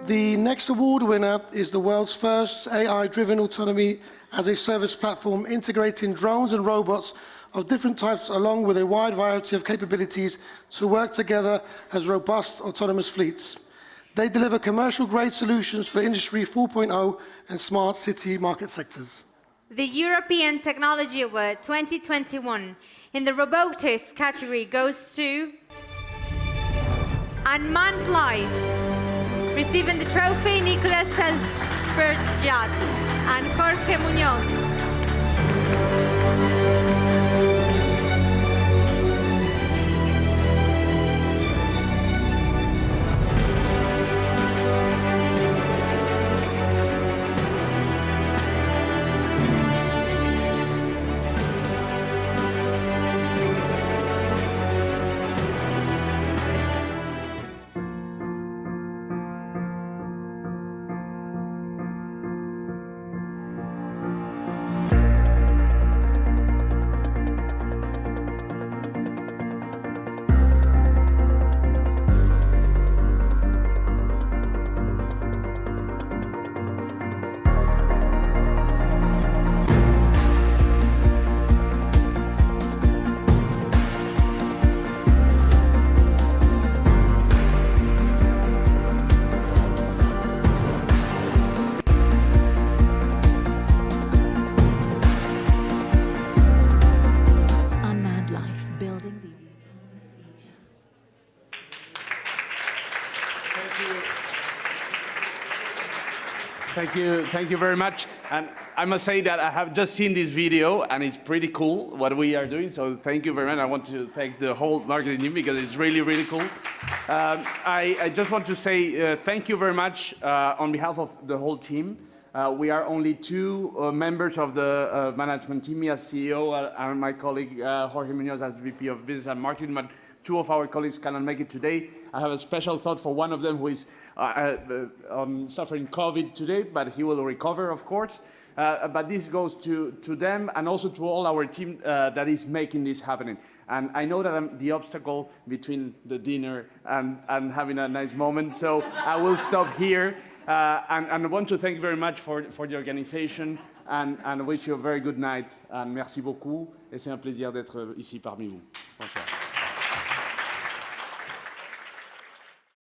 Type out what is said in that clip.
The next award winner is the world's first AI-driven autonomy as a service platform integrating drones and robots of different types along with a wide variety of capabilities to work together as robust autonomous fleets. They deliver commercial-grade solutions for Industry 4.0 and smart city market sectors. The European Technology Award 2021 in the Robotics category goes to Unmanned Life, receiving the trophy Nicolas Zylberglajt and Jorge Muñoz. Thank you very much. And I must say that I have just seen this video and it's pretty cool what we are doing. So thank you very much. I want to thank the whole marketing team because it's really, really cool. I just want to say thank you very much on behalf of the whole team. We are only two members of the management team, me as CEO and my colleague Jorge Muñoz as VP of Business and Marketing, but two of our colleagues cannot make it today. I have a special thought for one of them who is suffering COVID today, but he will recover, of course. But this goes to them and also to all our team that is making this happening. And I know that I'm the obstacle between the dinner and having a nice moment, so I will stop here. And I want to thank you very much for the organization and wish you a very good night. And merci beaucoup. Et c'est un plaisir d'être ici parmi vous. Bonsoir.